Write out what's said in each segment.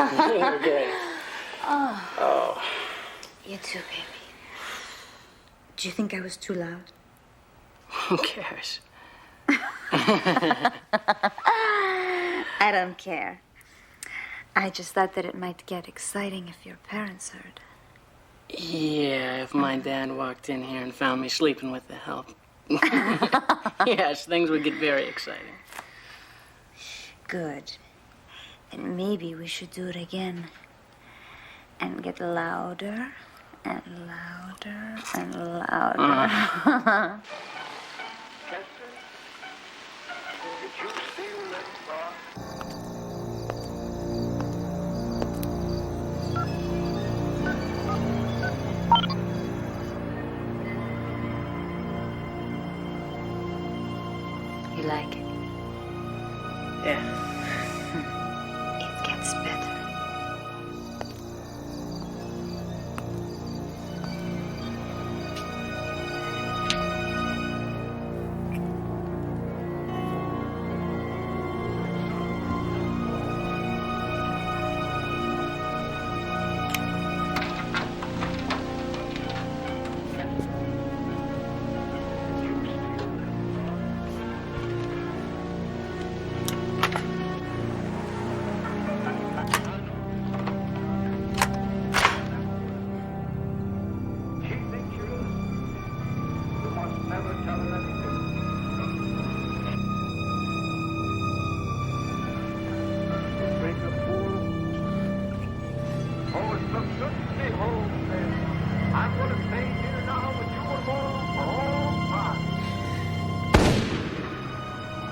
Okay. Oh. You too, baby. Do you think I was too loud? Who cares? I don't care. I just thought that it might get exciting if your parents heard. Yeah, if my dad walked in here and found me sleeping with the help. Yes, things would get very exciting. Good. Then maybe we should do it again. And get louder and louder and louder. You like it? Yeah. It gets better.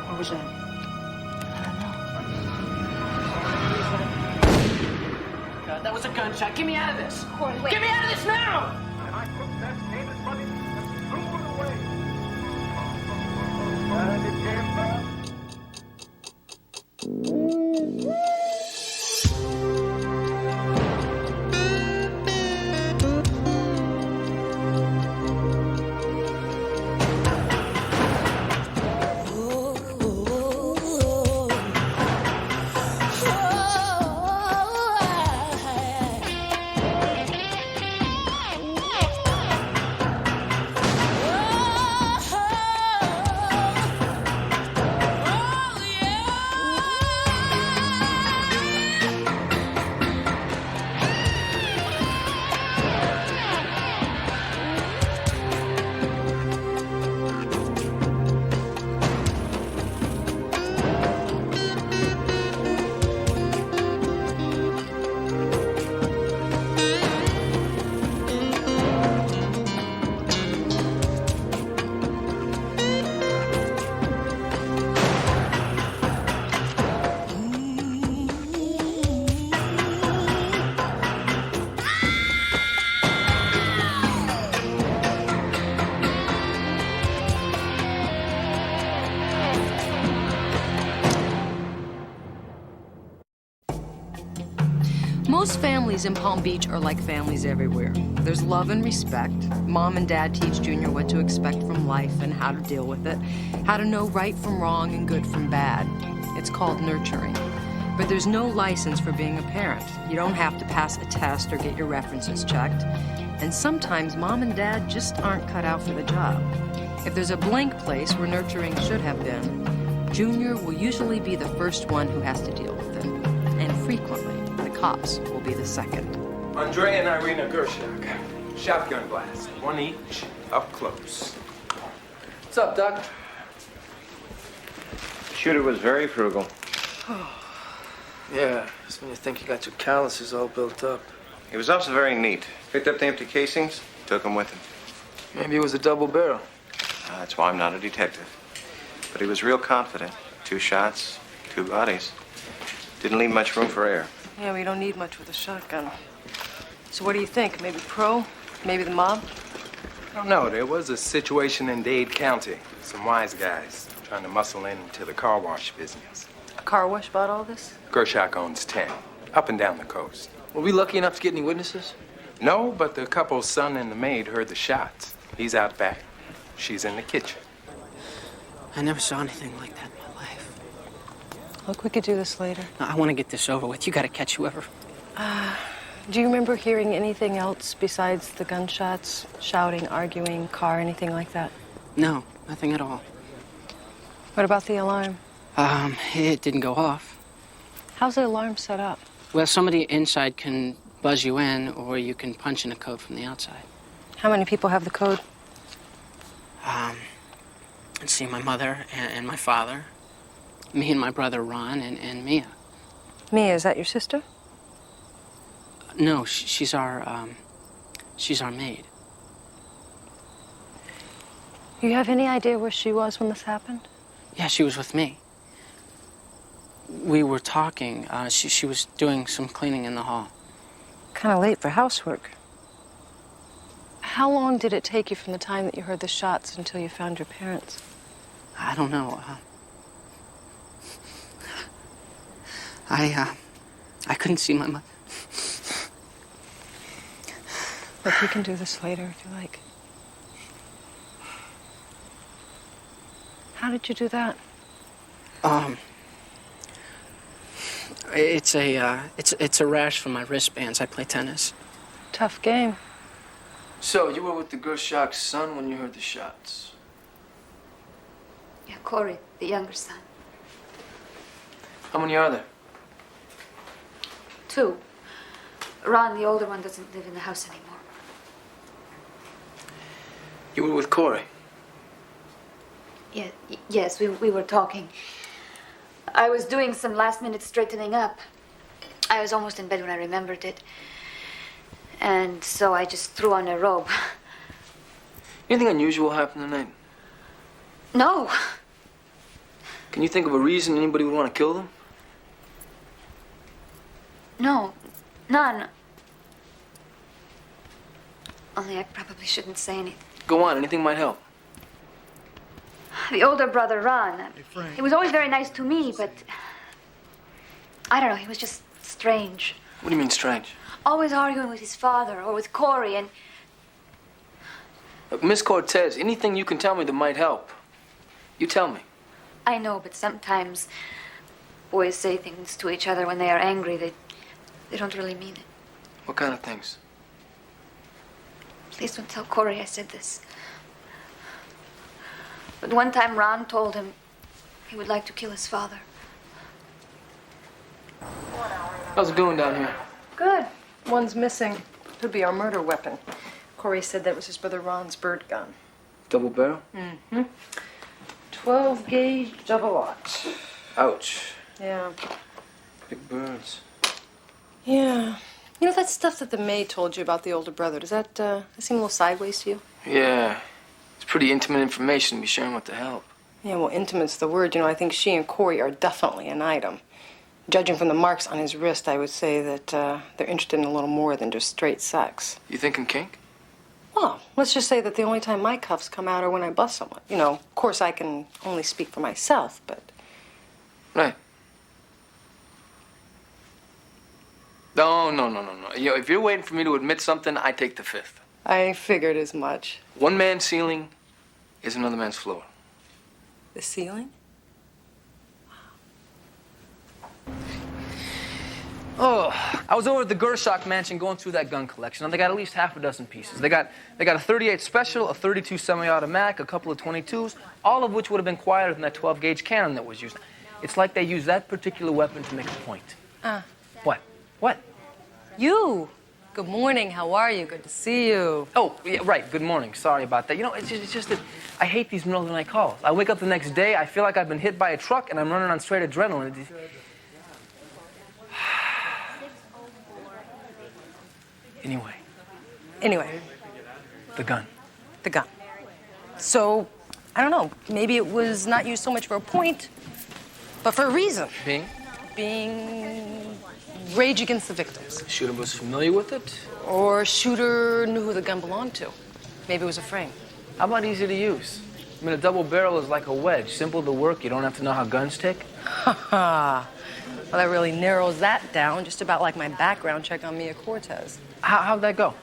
What was that? I don't know. God, that was a gunshot. Get me out of this. Corey, wait. Get me out of this now! And I took that payment money and threw it away. And it came back. Most families in Palm Beach are like families everywhere. There's love and respect. Mom and Dad teach Junior what to expect from life and how to deal with it, how to know right from wrong and good from bad. It's called nurturing. But there's no license for being a parent. You don't have to pass a test or get your references checked. And sometimes Mom and Dad just aren't cut out for the job. If there's a blank place where nurturing should have been, Junior will usually be the first one who has to deal with it. And frequently, the cops will be the second. Andre and Irina Gershak. Shotgun blast. One each. Up close. What's up, Doc? Shooter was very frugal. Yeah, just when you think you got your calluses all built up. He was also very neat. Picked up the empty casings, took them with him. Maybe it was a double barrel. That's why I'm not a detective. But he was real confident. 2 shots, 2 bodies. Didn't leave much room for error. Yeah, we don't need much with a shotgun. So what do you think? Maybe pro? Maybe the mob? I don't know. There was a situation in Dade County. Some wise guys trying to muscle into the car wash business. A car wash bought all this? Gershak owns 10, up and down the coast. Were we lucky enough to get any witnesses? No, but the couple's son and the maid heard the shots. He's out back. She's in the kitchen. I never saw anything like that in my life. Look, we could do this later. I want to get this over with. You got to catch whoever Do you remember hearing anything else besides the gunshots? Shouting, arguing, car, anything like that? No, nothing at all. What about the alarm? It didn't go off. How's the alarm set up? Well, somebody inside can buzz you in, or you can punch in a code from the outside. How many people have the code? Let's see, my mother and my father, me and my brother Ron, and Mia. Mia, is that your sister? No, she's our maid. You have any idea where she was when this happened? Yeah, she was with me. We were talking. She was doing some cleaning in the hall. Kind of late for housework. How long did it take you from the time that you heard the shots until you found your parents? I don't know. I couldn't see my mother. Look, we can do this later if you like. How did you do that? It's a rash from my wristbands. I play tennis. Tough game. So, you were with the Gershak's son when you heard the shots? Yeah, Corey, the younger son. How many are there? 2. Ron, the older one, doesn't live in the house anymore. You were with Corey? Yeah, yes, we were talking. I was doing some last-minute straightening up. I was almost in bed when I remembered it. And so I just threw on a robe. Anything unusual happened tonight? No. Can you think of a reason anybody would want to kill them? No, none. Only I probably shouldn't say anything. Go on, anything might help. The older brother, Ron, he was always very nice to me, but I don't know, he was just strange. What do you mean strange? Always arguing with his father or with Corey, and Look, Miss Cortez, anything you can tell me that might help, you tell me. I know, but sometimes boys say things to each other when they are angry. They don't really mean it. What kind of things? Please don't tell Corey I said this. But one time Ron told him he would like to kill his father. How's it going down here? Good. One's missing. Could be our murder weapon. Corey said that was his brother Ron's bird gun. Double barrel? Mm-hmm. 12-gauge double-aught. Ouch. Yeah. Big birds. Yeah. You know that stuff that the maid told you about the older brother, does that seem a little sideways to you? Yeah. It's pretty intimate information to be sharing with the help. Yeah, well, intimate's the word. You know, I think she and Corey are definitely an item. Judging from the marks on his wrist, I would say that they're interested in a little more than just straight sex. You thinking kink? Well, let's just say that the only time my cuffs come out are when I bust someone. You know, of course, I can only speak for myself, but... Right. No. You know, if you're waiting for me to admit something, I take the fifth. I figured as much. One man's ceiling is another man's floor. The ceiling? Oh, I was over at the Gershak mansion going through that gun collection, and they got at least half a dozen pieces. They got a 38 special, a 32 semi-automatic, a couple of 22s, all of which would have been quieter than that 12-gauge cannon that was used. It's like they used that particular weapon to make a point. What? What? You! Good morning, how are you? Good to see you. Oh, yeah, right, good morning. Sorry about that. You know, it's just that I hate these middle of the night calls. I wake up the next day, I feel like I've been hit by a truck, and I'm running on straight adrenaline. Anyway. The gun. The gun. So, I don't know, maybe it was not used so much for a point, but for a reason. Being rage against the victims. The shooter was familiar with it? Or shooter knew who the gun belonged to. Maybe it was a frame. How about easy to use? I mean, a double barrel is like a wedge. Simple to work, you don't have to know how guns tick. Well, that really narrows that down, just about like my background check on Mia Cortez. How'd that go?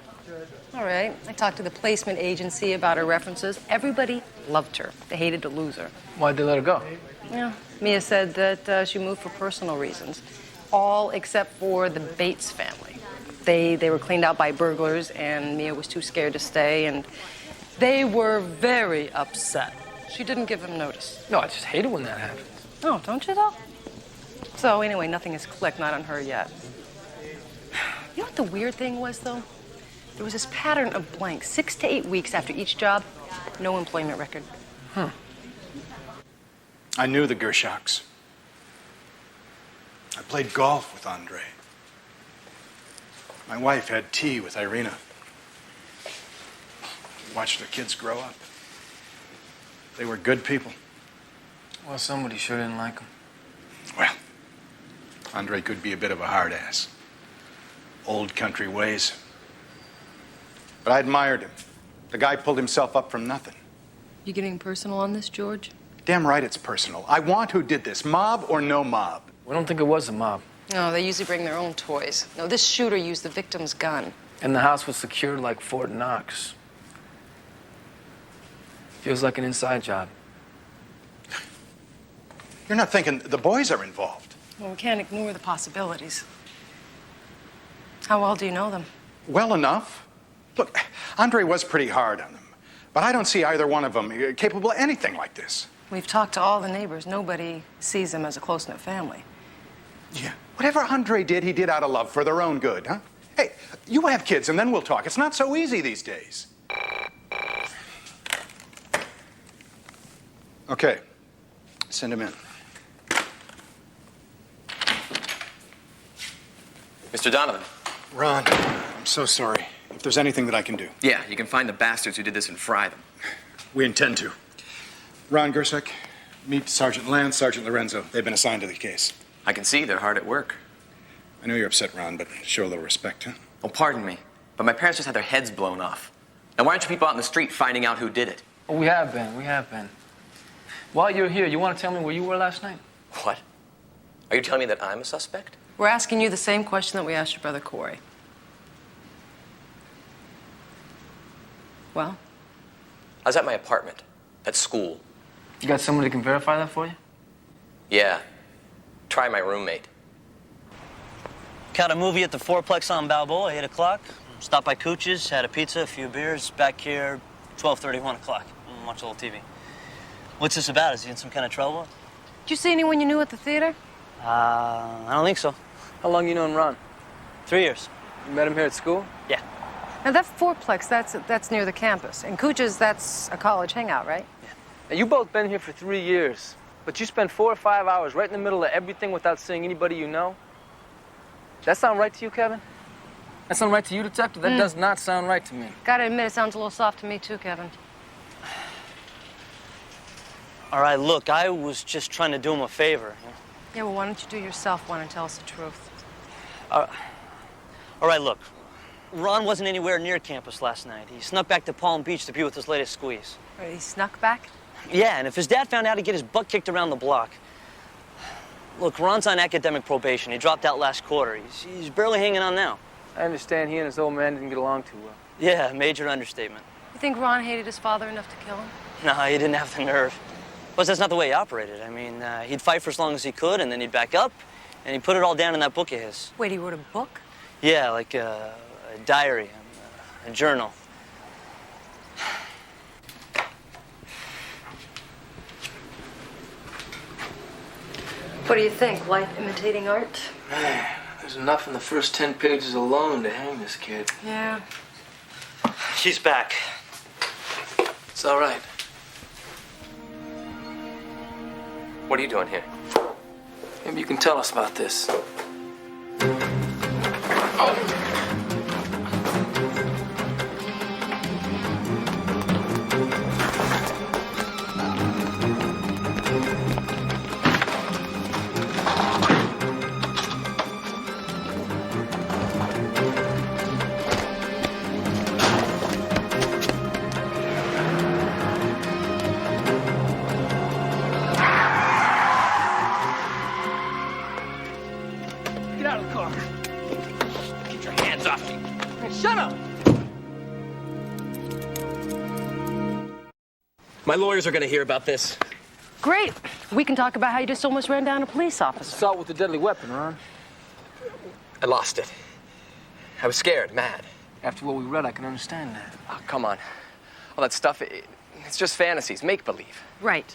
All right. I talked to the placement agency about her references. Everybody loved her. They hated to lose her. Why'd they let her go? Yeah. Mia said that she moved for personal reasons. all except for the Bates family. They were cleaned out by burglars, and Mia was too scared to stay, and they were very upset. She didn't give them notice. No, I just hate it when that happens. Oh, don't you though? So anyway, nothing has clicked, not on her yet. You know what the weird thing was, though? There was this pattern of blanks, 6 to 8 weeks after each job, no employment record. I knew the Gershocks. I played golf with Andre. My wife had tea with Irina. Watched their kids grow up. They were good people. Well, somebody sure didn't like him. Well, Andre could be a bit of a hard ass. Old country ways. But I admired him. The guy pulled himself up from nothing. You getting personal on this, George? Damn right it's personal. I want who did this, mob or no mob. We don't think it was a mob. No, they usually bring their own toys. No, this shooter used the victim's gun. And the house was secured like Fort Knox. Feels like an inside job. You're not thinking the boys are involved. Well, we can't ignore the possibilities. How well do you know them? Well enough. Look, Andre was pretty hard on them. But I don't see either one of them capable of anything like this. We've talked to all the neighbors. Nobody sees them as a close-knit family. Yeah. Whatever Andre did, he did out of love for their own good, huh? Hey, you have kids and then we'll talk. It's not so easy these days. Okay. Send him in. Mr. Donovan. Ron, I'm so sorry. If there's anything that I can do. Yeah, you can find the bastards who did this and fry them. We intend to. Ron Gersek, meet Sergeant Lance, Sergeant Lorenzo. They've been assigned to the case. I can see they're hard at work. I know you're upset, Ron, but show a little respect, huh? Oh, pardon me, but my parents just had their heads blown off. Now, why aren't you people out in the street finding out who did it? Oh, we have been. While you're here, you want to tell me where you were last night? What? Are you telling me that I'm a suspect? We're asking you the same question that we asked your brother Corey. Well? I was at my apartment, at school. You got someone who can verify that for you? Yeah. Try my roommate. Caught a movie at the Fourplex on Balboa, 8 o'clock. Stopped by Cooch's, had a pizza, a few beers. Back here, 12:30, 1 o'clock. Watch a little TV. What's this about? Is he in some kind of trouble? Did you see anyone you knew at the theater? I don't think so. How long you known Ron? 3 years. You met him here at school? Yeah. Now, that Fourplex, that's near the campus. And Cooch's, that's a college hangout, right? Yeah. Now, you both been here for 3 years, but you spend 4 or 5 hours right in the middle of everything without seeing anybody you know? That sound right to you, Kevin? That sound right to you, Detective? That does not sound right to me. Gotta admit, it sounds a little soft to me, too, Kevin. All right, look, I was just trying to do him a favor. Yeah, well, why don't you do yourself one and tell us the truth? All right, look. Ron wasn't anywhere near campus last night. He snuck back to Palm Beach to be with his latest squeeze. Right, he snuck back? Yeah, and if his dad found out, he'd get his butt kicked around the block. Look, Ron's on academic probation. He dropped out last quarter. He's barely hanging on now. I understand he and his old man didn't get along too well. Yeah, major understatement. You think Ron hated his father enough to kill him? No, he didn't have the nerve. Plus, that's not the way he operated. I mean, he'd fight for as long as he could, and then he'd back up, and he'd put it all down in that book of his. Wait, he wrote a book? Yeah, like a diary, a journal. What do you think? Life imitating art? Man, there's enough in the first 10 pages alone to hang this kid. Yeah. She's back. It's all right. What are you doing here? Maybe you can tell us about this. Get out of the car. Get your hands off me. Hey, shut up! My lawyers are going to hear about this. Great. We can talk about how you just almost ran down a police officer. Assault with a deadly weapon, Ron. I lost it. I was scared, mad. After what we read, I can understand that. Oh, come on. All that stuff, it's just fantasies, make-believe. Right.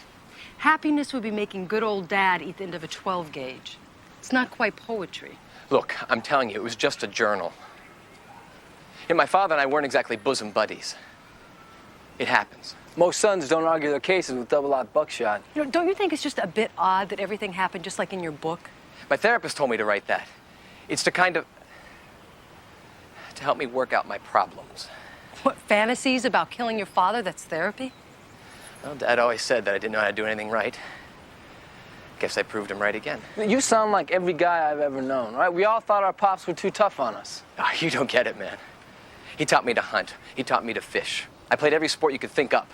Happiness would be making good old Dad eat the end of a 12 gauge. It's not quite poetry. Look, I'm telling you, it was just a journal. And my father and I weren't exactly bosom buddies. It happens. Most sons don't argue their cases with double-aught buckshot. You know, don't you think it's just a bit odd that everything happened just like in your book? My therapist told me to write that. It's to help me work out my problems. What, fantasies about killing your father? That's therapy? Well, Dad always said that I didn't know how to do anything right. Guess I proved him right again. You sound like every guy I've ever known, right? We all thought our pops were too tough on us. Oh, you don't get it, man. He taught me to hunt. He taught me to fish. I played every sport you could think up.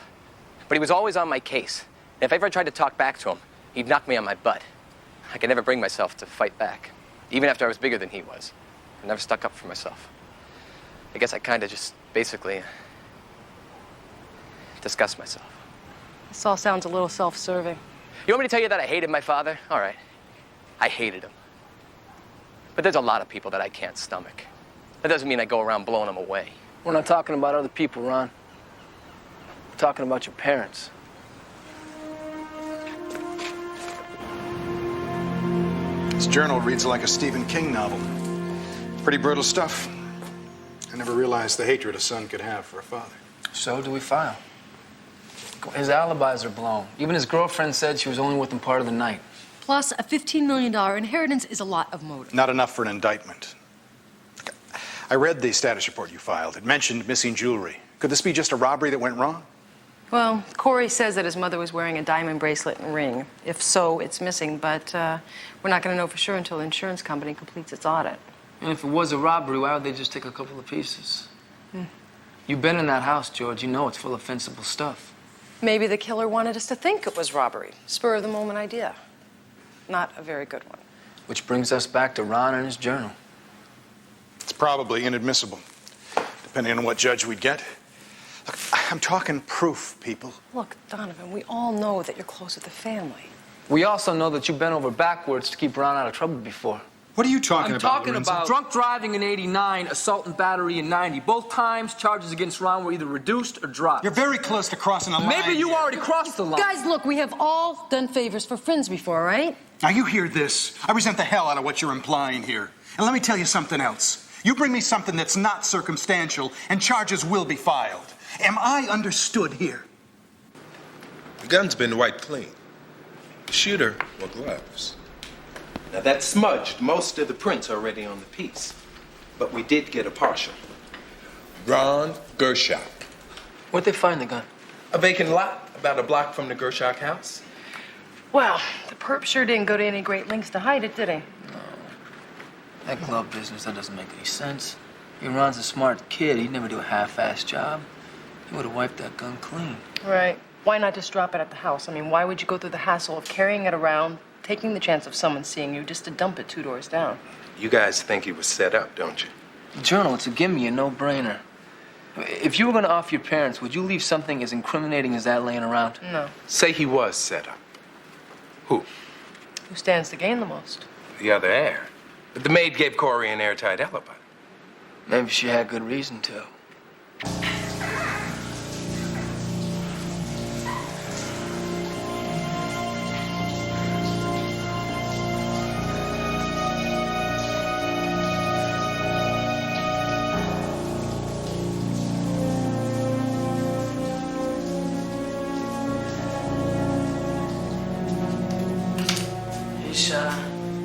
But he was always on my case. And if I ever tried to talk back to him, he'd knock me on my butt. I could never bring myself to fight back. Even after I was bigger than he was. I never stuck up for myself. I guess I kind of just basically disgust myself. This all sounds a little self-serving. You want me to tell you that I hated my father? All right. I hated him. But there's a lot of people that I can't stomach. That doesn't mean I go around blowing them away. We're not talking about other people, Ron. We're talking about your parents. This journal reads like a Stephen King novel. Pretty brutal stuff. I never realized the hatred a son could have for a father. So do we file. His alibis are blown. Even his girlfriend said she was only with him part of the night. Plus, a $15 million inheritance is a lot of motive. Not enough for an indictment. I read the status report you filed. It mentioned missing jewelry. Could this be just a robbery that went wrong? Well, Corey says that his mother was wearing a diamond bracelet and ring. If so, it's missing, but we're not going to know for sure until the insurance company completes its audit. And if it was a robbery, why would they just take a couple of pieces? You've been in that house, George. You know it's full of fencible stuff. Maybe the killer wanted us to think it was robbery. Spur-of-the-moment idea. Not a very good one. Which brings us back to Ron and his journal. It's probably inadmissible, depending on what judge we'd get. Look, I'm talking proof, people. Look, Donovan, we all know that you're close with the family. We also know that you bent over backwards to keep Ron out of trouble before. What are you talking about, I'm talking Lorenzo? about drunk driving in 89, assault and battery in 90. Both times, charges against Ron were either reduced or dropped. You're very close to crossing a line. Maybe you here. already crossed the line. Guys, look, we have all done favors for friends before, right? Now, you hear this. I resent the hell out of what you're implying here. And let me tell you something else. You bring me something that's not circumstantial, and charges will be filed. Am I understood here? The gun's been wiped clean. The shooter wore gloves. Now, that smudged most of the prints already on the piece. But we did get a partial. Ron Gershak. Where'd they find the gun? A vacant lot about a block from the Gershak house. Well, the perp sure didn't go to any great lengths to hide it, did he? That glove business, that doesn't make any sense. Ron's a smart kid. He'd never do a half-assed job. He would have wiped that gun clean. Right. Why not just drop it at the house? I mean, why would you go through the hassle of carrying it around, taking the chance of someone seeing you just to dump it 2 doors down? You guys think he was set up, don't you? The journal, it's a gimme, a no-brainer. If you were going to off your parents, would you leave something as incriminating as that laying around? No. Say he was set up. Who? Who stands to gain the most? The other heir. But the maid gave Corey an airtight alibi. Maybe she had good reason to.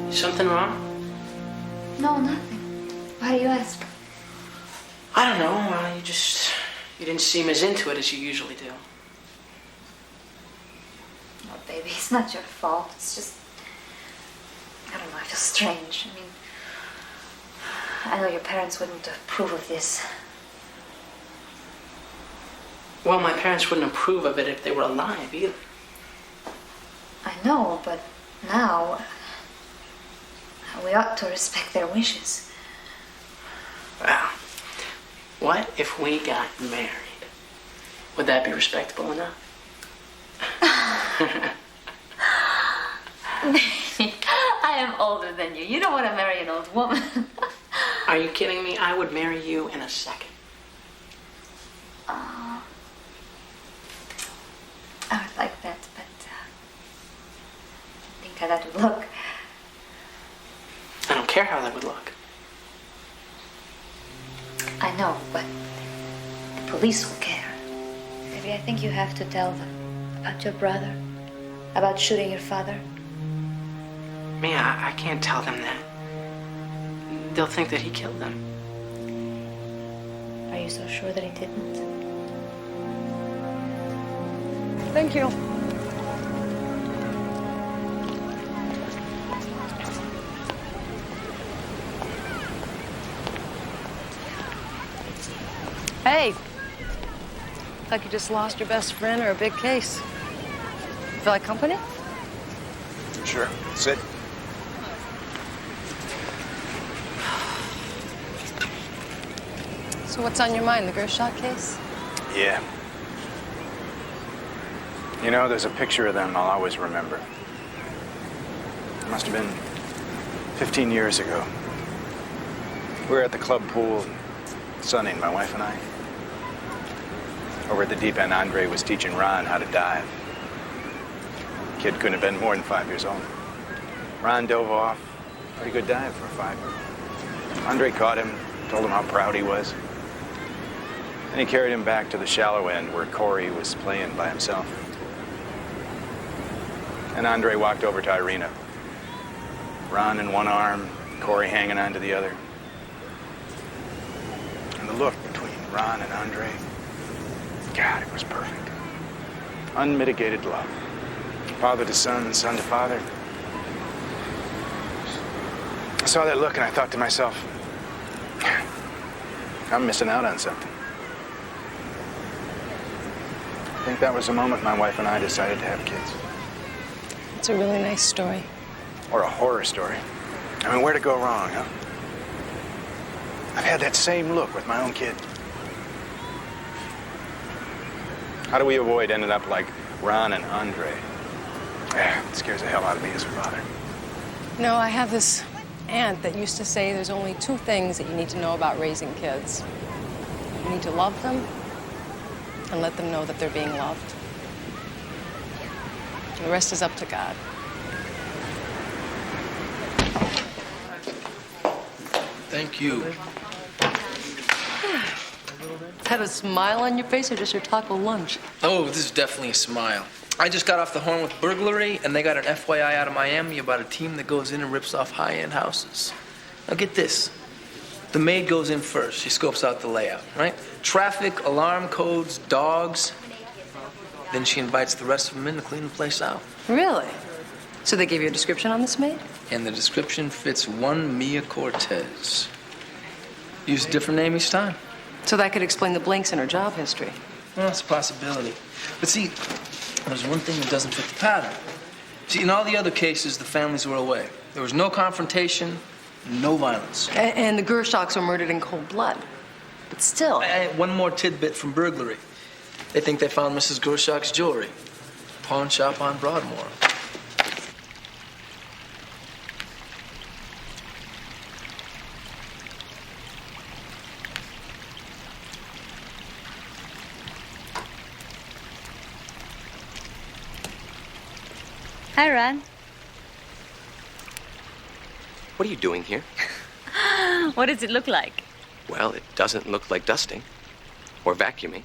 Is something wrong? No, nothing. Why do you ask? I don't know. You didn't seem as into it as you usually do. No, baby, it's not your fault. It's just, I don't know, I feel strange. I mean, I know your parents wouldn't approve of this. Well, my parents wouldn't approve of it if they were alive either. I know, but now we ought to respect their wishes. Well, what if we got married? Would that be respectable enough? I am older than you. You don't want to marry an old woman. Are you kidding me? I would marry you in a second. I would like that, but I think how that would look. I don't care how that would look. I know, but the police will care. Maybe I think you have to tell them about your brother, about shooting your father. Mia, I can't tell them that. They'll think that he killed them. Are you so sure that he didn't? Thank you. Hey. Like you just lost your best friend or a big case. Feel like company? Sure. Sit. So what's on your mind, the Gershot case? Yeah. You know, there's a picture of them I'll always remember. It must have been 15 years ago. We were at the club pool, sunning, my wife and I. Over at the deep end, Andre was teaching Ron how to dive. Kid couldn't have been more than 5 years old. Ron dove off. Pretty good dive for a 5-year-old. Andre caught him, told him how proud he was. Then he carried him back to the shallow end where Corey was playing by himself. And Andre walked over to Irina. Ron in one arm, Corey hanging onto the other. And the look between Ron and Andre, God, it was perfect. Unmitigated love. Father to son, son to father. I saw that look and I thought to myself, I'm missing out on something. I think that was the moment my wife and I decided to have kids. It's a really nice story. Or a horror story. I mean, where'd it go wrong, huh? I've had that same look with my own kid. How do we avoid ending up like Ron and Andre? It scares the hell out of me as a father. You know, I have this aunt that used to say there's only 2 things that you need to know about raising kids. You need to love them and let them know that they're being loved. The rest is up to God. Thank you. Had a smile on your face or just your taco lunch? Oh, this is definitely a smile. I just got off the horn with burglary, and they got an FYI out of Miami about a team that goes in and rips off high-end houses. Now get this. The maid goes in first. She scopes out the layout, right? Traffic, alarm codes, dogs. Then she invites the rest of them in to clean the place out. Really? So they gave you a description on this maid? And the description fits one Mia Cortez. Use a different name each time. So that could explain the blanks in her job history. Well, that's a possibility. But see, there's one thing that doesn't fit the pattern. See, in all the other cases, the families were away. There was no confrontation, no violence. And the Gershocks were murdered in cold blood. But still. One more tidbit from burglary. They think they found Mrs. Gershok's jewelry. Pawn shop on Broadmoor. Hi, Ron. What are you doing here? What does it look like? Well, it doesn't look like dusting, or vacuuming,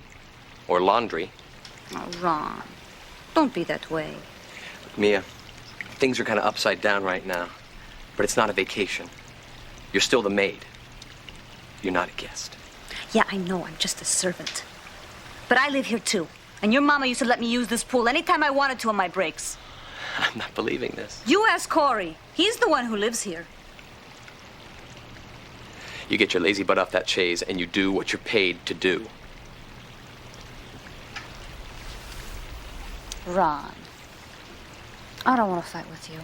or laundry. Oh, Ron, don't be that way. Mia, things are kind of upside down right now, but it's not a vacation. You're still the maid. You're not a guest. Yeah, I know, I'm just a servant. But I live here too, and your mama used to let me use this pool anytime I wanted to on my breaks. I'm not believing this. You ask Corey. He's the one who lives here. You get your lazy butt off that chaise and you do what you're paid to do. Ron, I don't want to fight with you.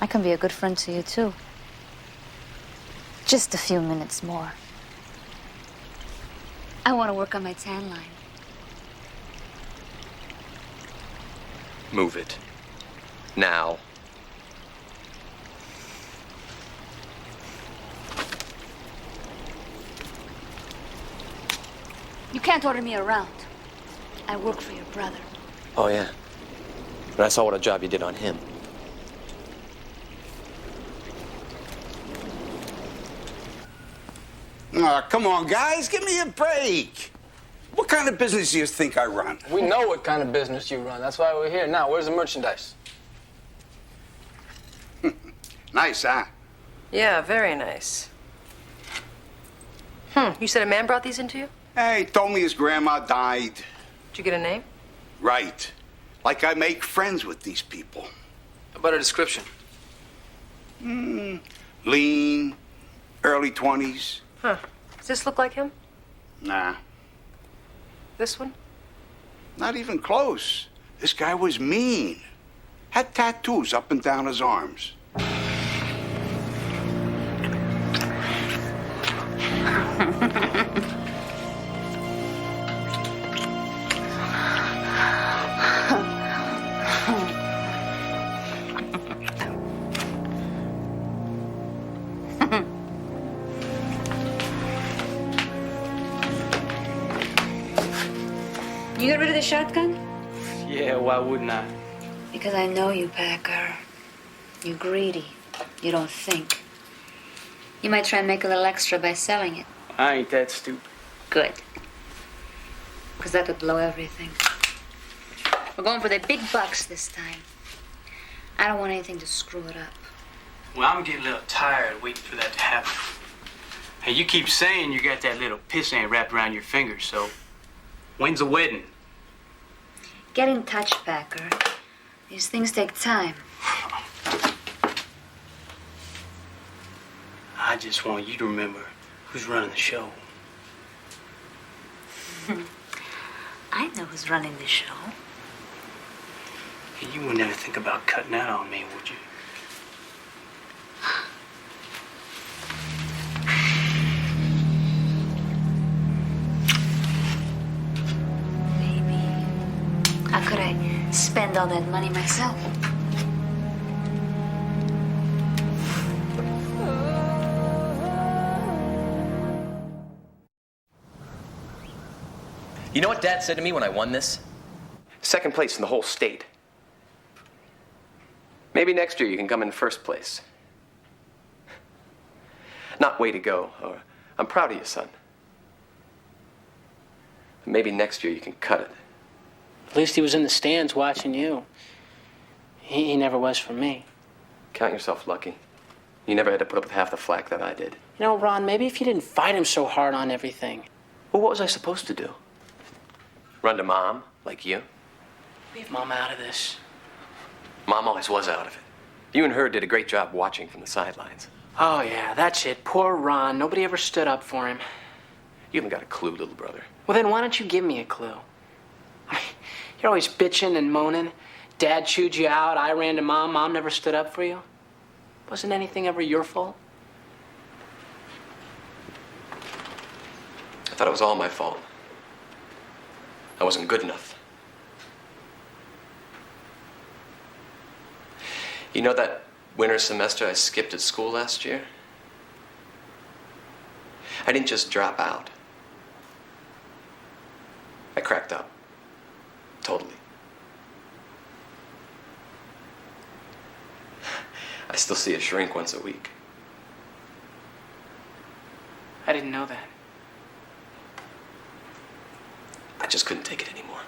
I can be a good friend to you, too. Just a few minutes more. I want to work on my tan line. Move it. Now. You can't order me around. I work for your brother. Oh, yeah. But I saw what a job you did on him. Oh, come on, guys, give me a break. What kind of business do you think I run? We know what kind of business you run. That's why we're here. Now, where's the merchandise? Nice, huh? Yeah, very nice. You said a man brought these into you? Hey, he told me his grandma died. Did you get a name? Right. Like I make friends with these people. How about a description? Lean, early 20s. Huh. Does this look like him? Nah, This one? not even close. This guy was mean. Had tattoos up and down his arms. You got rid of the shotgun? Yeah, why wouldn't I? Because I know you, Packer. You're greedy. You don't think. You might try and make a little extra by selling it. I ain't that stupid. Good. Because that would blow everything. We're going for the big bucks this time. I don't want anything to screw it up. Well, I'm getting a little tired waiting for that to happen. Hey, you keep saying you got that little pissant wrapped around your finger, so when's the wedding? Get in touch, Packer. These things take time. I just want you to remember who's running the show. I know who's running the show. Hey, you would never think about cutting out on me, would you? How could I spend all that money myself? You know what Dad said to me when I won this? Second place in the whole state. Maybe next year you can come in first place. Not way to go, or I'm proud of you, son. Maybe next year you can cut it. At least he was in the stands watching you. He never was for me. Count yourself lucky. You never had to put up with half the flack that I did. You know, Ron, maybe if you didn't fight him so hard on everything. Well, what was I supposed to do? Run to Mom, like you? Leave Mom out of this. Mom always was out of it. You and her did a great job watching from the sidelines. Oh, yeah, that's it. Poor Ron. Nobody ever stood up for him. You haven't got a clue, little brother. Well, then why don't you give me a clue? You're always bitching and moaning. Dad chewed you out. I ran to Mom. Mom never stood up for you. Wasn't anything ever your fault? I thought it was all my fault. I wasn't good enough. You know that winter semester I skipped at school last year? I didn't just drop out. I cracked up. Totally. I still see a shrink once a week. I didn't know that. I just couldn't take it anymore.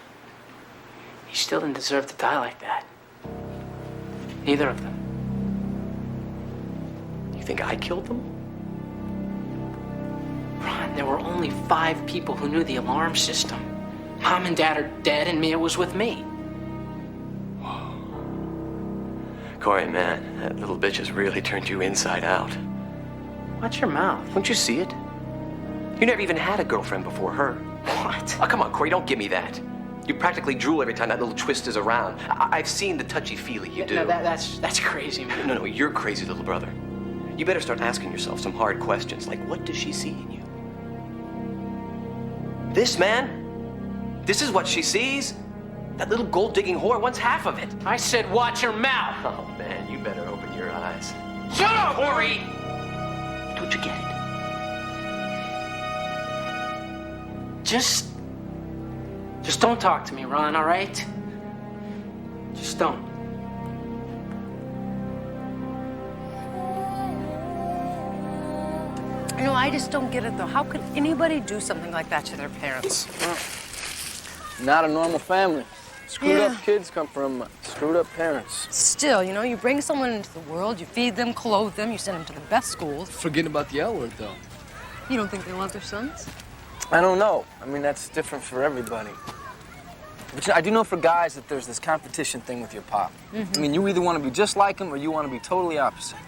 You still didn't deserve to die like that. Neither of them. You think I killed them? Ron, there were only 5 people who knew the alarm system. Mom and Dad are dead, and Mia was with me. Corey, man, that little bitch has really turned you inside out. Watch your mouth. Don't you see it? You never even had a girlfriend before her. What? Oh, come on, Corey, don't give me that. You practically drool every time that little twist is around. I've seen the touchy-feely you do. No, that's crazy, man. No, you're crazy, little brother. You better start asking yourself some hard questions, like what does she see in you? This, man? This is what she sees? That little gold-digging whore wants half of it. I said watch your mouth. Oh, man, you better open your eyes. Shut up, Corey! Don't you get it? Just Just don't talk to me, Ron, all right? Just don't. You know, I just don't get it, though. How could anybody do something like that to their parents? Not a normal family. Screwed up kids come from screwed up parents. Still, you know, you bring someone into the world, you feed them, clothe them, you send them to the best schools. Forgetting about the L word, though. You don't think they love their sons? I don't know. I mean, that's different for everybody. But I do know for guys that there's this competition thing with your pop. I mean, you either want to be just like him or you want to be totally opposite.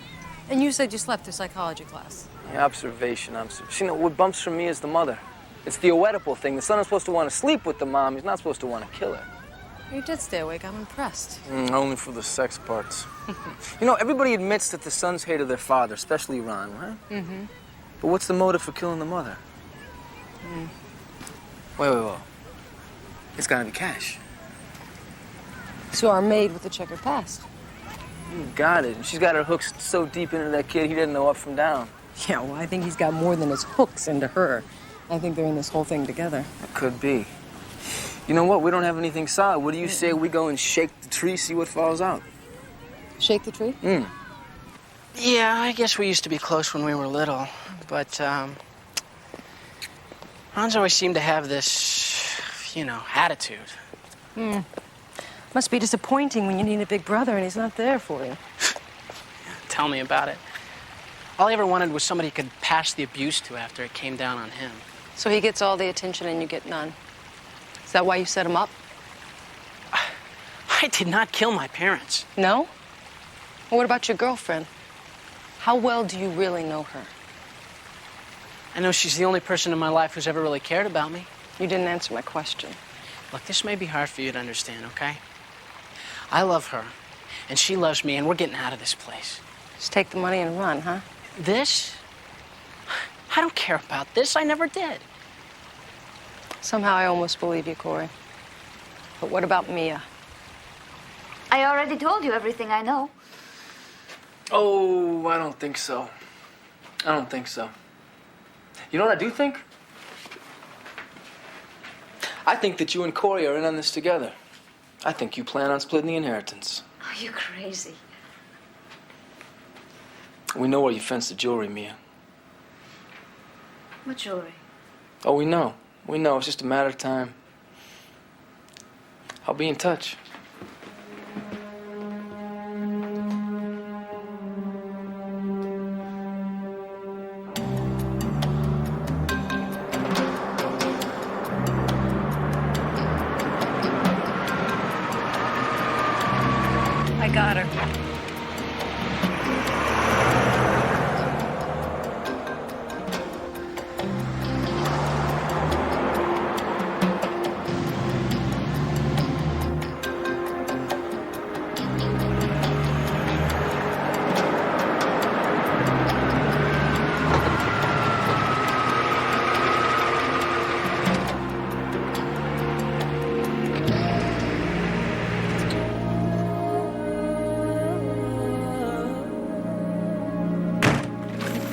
And you said you slept through psychology class. Yeah, observation. You know, what bumps for me is the mother. It's the Oedipal thing. The son is supposed to want to sleep with the mom. He's not supposed to want to kill her. You did stay awake. I'm impressed. Only for the sex parts. You know, everybody admits that the sons hated their father, especially Ron, right? Mm-hmm. But what's the motive for killing the mother? Wait. It's gotta be cash. So our maid with the checkered past. You got it. She's got her hooks so deep into that kid, he didn't know up from down. Yeah, well, I think he's got more than his hooks into her. I think they're in this whole thing together. It could be. You know what? We don't have anything solid. What do you say we go and shake the tree, see what falls out? Shake the tree? Yeah, I guess we used to be close when we were little, but Ron's always seemed to have this, you know, attitude. Must be disappointing when you need a big brother and he's not there for you. Tell me about it. All I ever wanted was somebody who could pass the abuse to after it came down on him. So he gets all the attention and you get none. Is that why you set him up? I did not kill my parents. No? Well, what about your girlfriend? How well do you really know her? I know she's the only person in my life who's ever really cared about me. You didn't answer my question. Look, this may be hard for you to understand, okay? I love her, and she loves me, and we're getting out of this place. Just take the money and run, huh? This? I don't care about this. I never did. Somehow I almost believe you, Corey. But what about Mia? I already told you everything I know. Oh, I don't think so. I don't think so. You know what I do think? I think that you and Corey are in on this together. I think you plan on splitting the inheritance. Are you crazy? We know where you fenced the jewelry, Mia. What jewelry? Oh, we know. We know. It's just a matter of time. I'll be in touch. I got her.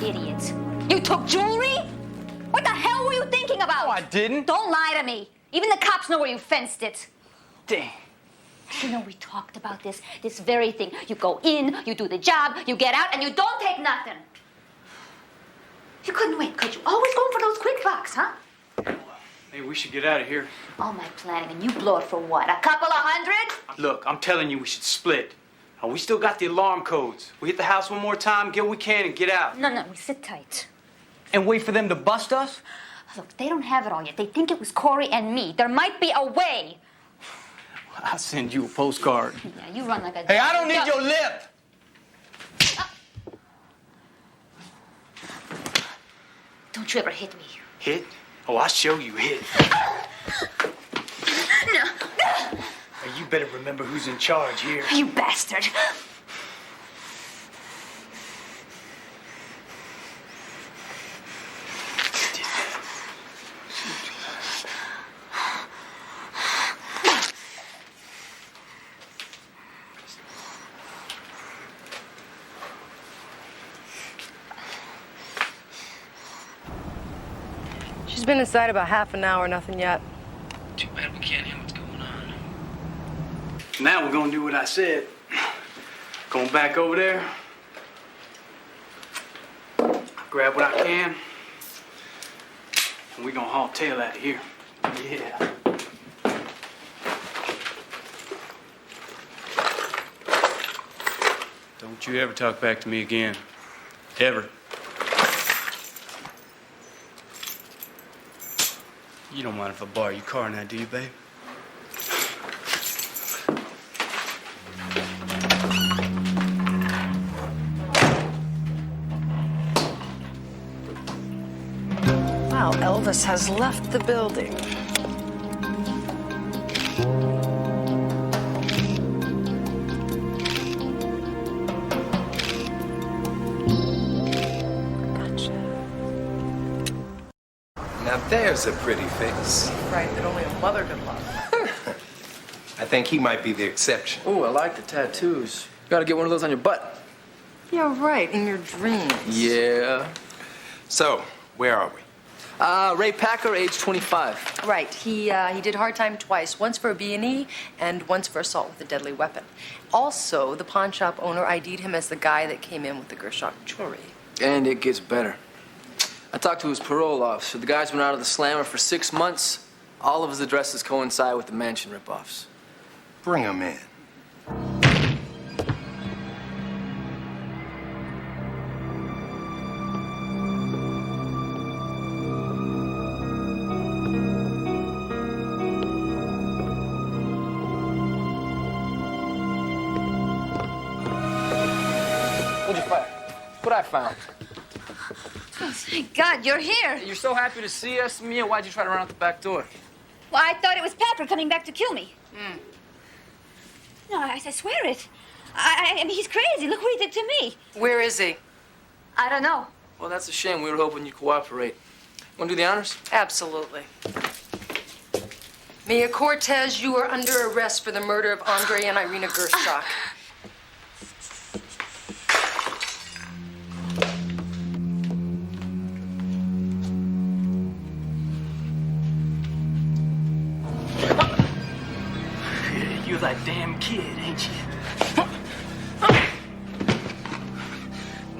Idiot. You took jewelry? What the hell were you thinking about? Oh, I didn't. Don't lie to me. Even the cops know where you fenced it. Dang. You know, we talked about this very thing. You go in, you do the job, you get out, and you don't take nothing. You couldn't wait, could you? Always going for those quick bucks, huh? Hey, we should get out of here. All my planning, and you blow it for what? A couple of $100? Look, I'm telling you, we should split. We still got the alarm codes. We hit the house one more time, get what we can, and get out. No, we sit tight. And wait for them to bust us? Look, they don't have it all yet. They think it was Corey and me. There might be a way. I'll send you a postcard. Yeah, you run like a... Hey, I don't need your lip! Don't you ever hit me. Hit? Oh, I'll show you hit. No. Hey, you better remember who's in charge here. You bastard. She's been inside about half an hour, nothing yet. Too bad we can't Now we're gonna do what I said. Going back over there. Grab what I can. And we're gonna haul tail out of here. Yeah. Don't you ever talk back to me again. Ever. You don't mind if I borrow your car now, do you, babe? Wow, Elvis has left the building. Now there's a pretty face. Right, that only a mother could love. I think he might be the exception. Ooh, I like the tattoos. You gotta get one of those on your butt. Yeah, right, in your dreams. Yeah. So, where are we? Ray Packer, age 25. Right, he did hard time twice, once for a B&E and once for assault with a deadly weapon. Also, the pawn shop owner ID'd him as the guy that came in with the Gershok jewelry. And it gets better. I talked to his parole officer. The guy's been out of the slammer for 6 months. All of his addresses coincide with the mansion ripoffs. Bring him in. What'd you find? What I found? Oh, thank God, you're here. You're so happy to see us, Mia. Why'd you try to run out the back door? Well, I thought it was Packer coming back to kill me. No, I swear it. I mean, he's crazy. Look what he did to me. Where is he? I don't know. Well, that's a shame. We were hoping you'd cooperate. Want to do the honors? Absolutely. Mia Cortez, you are under arrest for the murder of Andre and Irina Gershok. You're that damn kid, ain't you?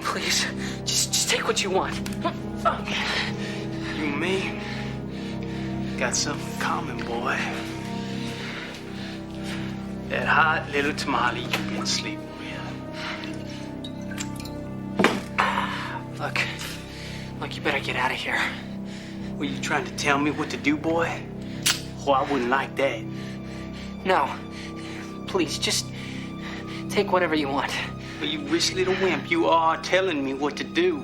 Please, just take what you want. You and me got something in common, boy. That hot little tamale you've been sleeping with. Look, you better get out of here. Were you trying to tell me what to do, boy? Oh, I wouldn't like that. No, please, just take whatever you want. Well, you wish little wimp, you are telling me what to do.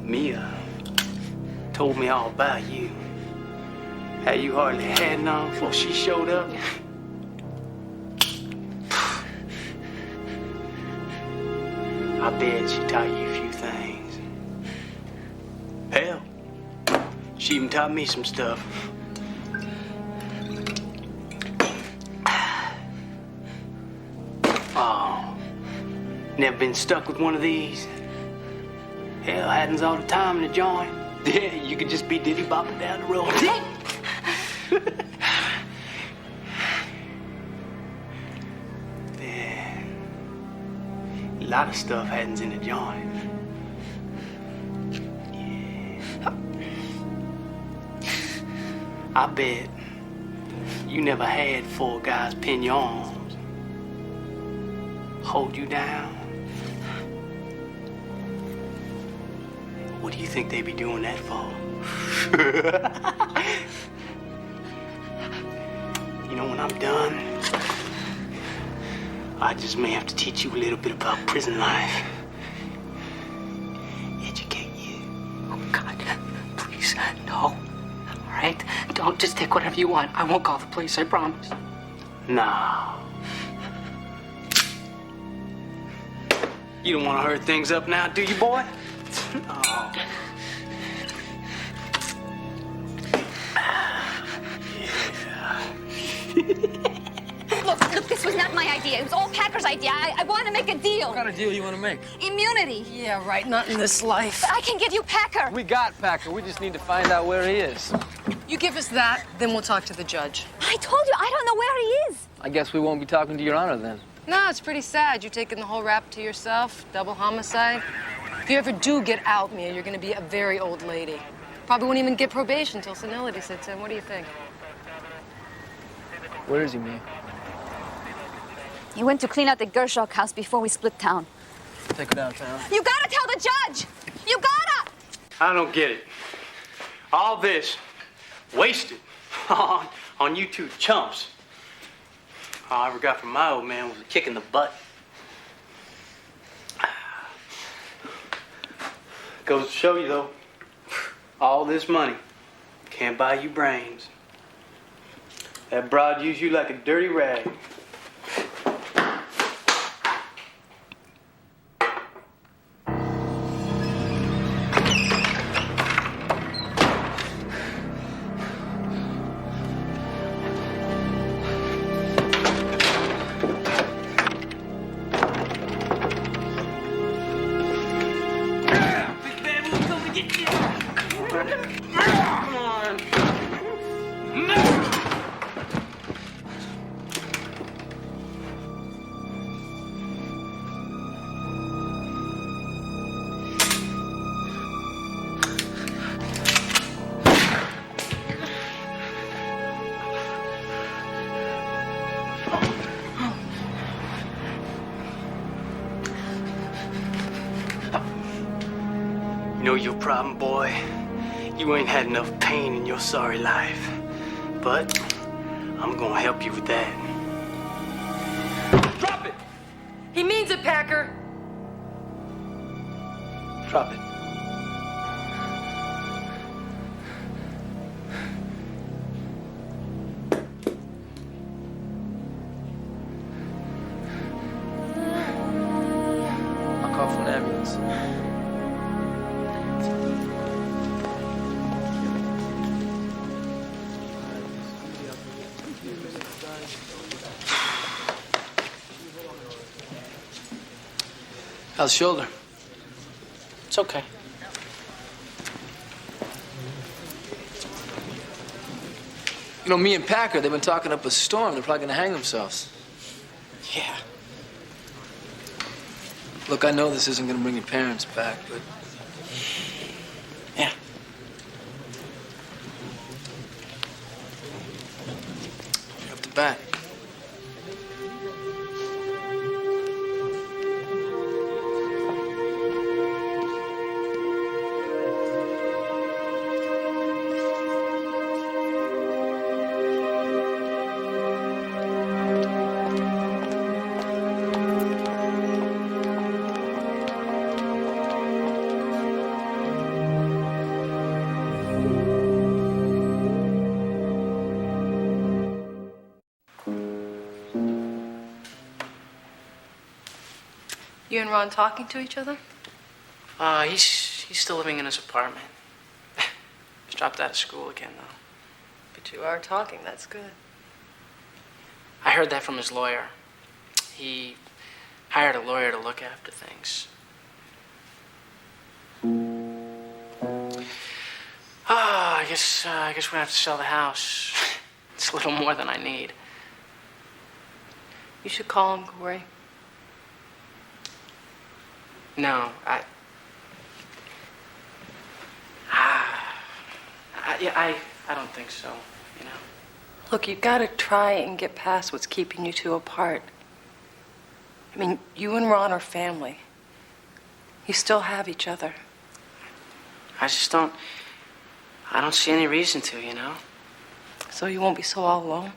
Mia told me all about you. How you hardly had none before she showed up. I bet she taught you a few things. Hell, she even taught me some stuff. Oh, never been stuck with one of these? Hell, happens all the time in the joint. Yeah, you could just be diddy bopping down the road. Yeah. A lot of stuff happens in the joint. Yeah. I bet you never had 4 guys pin your arms, hold you down. What do you think they be doing that for? You know, when I'm done, I just may have to teach you a little bit about prison life. Educate you. Oh, God, please, no. All right? Don't just take whatever you want. I won't call the police, I promise. Nah. You don't want to hurt things up now, do you, boy? Oh. Look, this was not my idea. It was all Packer's idea. I want to make a deal. What kind of deal you want to make? Immunity. Yeah, right, not in this life. But I can give you Packer. We got Packer. We just need to find out where he is. You give us that, then we'll talk to the judge. I told you, I don't know where he is. I guess we won't be talking to Your Honor then. No, it's pretty sad. You're taking the whole rap to yourself. Double homicide. If you ever do get out, Mia, you're going to be a very old lady. Probably won't even get probation until senility sets in. What do you think? Where is he, Mia? He went to clean out the Gershok house before we split town. Take her downtown. You gotta tell the judge! You gotta! I don't get it. All this wasted on you two chumps. All I ever got from my old man was a kick in the butt. Goes to show you, though, all this money can't buy you brains. That broad used you like a dirty rag. You know your problem, boy? You ain't had enough pain in your sorry life. But I'm gonna help you with that. Drop it! He means it, Packer. Drop it. I'll call for an ambulance. How's the shoulder? It's okay. You know, me and Packer, they've been talking up a storm. They're probably gonna hang themselves. Yeah. Look, I know this isn't gonna bring your parents back, but... Yeah. You're up to bat. You and Ron talking to each other? He's still living in his apartment. He's dropped out of school again, though. But you are talking, that's good. I heard that from his lawyer. He hired a lawyer to look after things. I guess we're gonna have to sell the house. It's a little more than I need. You should call him, Corey. No, I don't think so, you know. Look, you've got to try and get past what's keeping you two apart. I mean, you and Ron are family. You still have each other. I don't see any reason to, you know. So you won't be so all alone.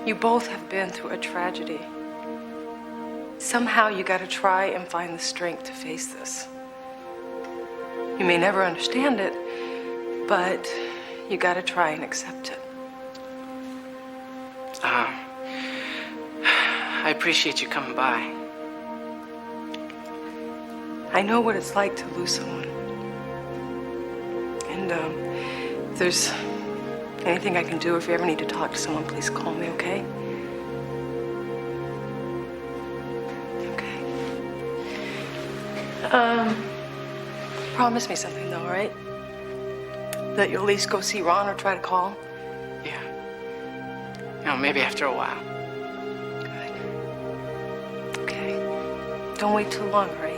You both have been through a tragedy. Somehow you got to try and find the strength to face this. You may never understand it, but you got to try and accept it. I appreciate you coming by. I know what it's like to lose someone. And if there's anything I can do, if you ever need to talk to someone, please call me, okay? Okay. Promise me something, though, all right? That you'll at least go see Ron or try to call him? You know, maybe after a while. Okay. Don't wait too long, all right?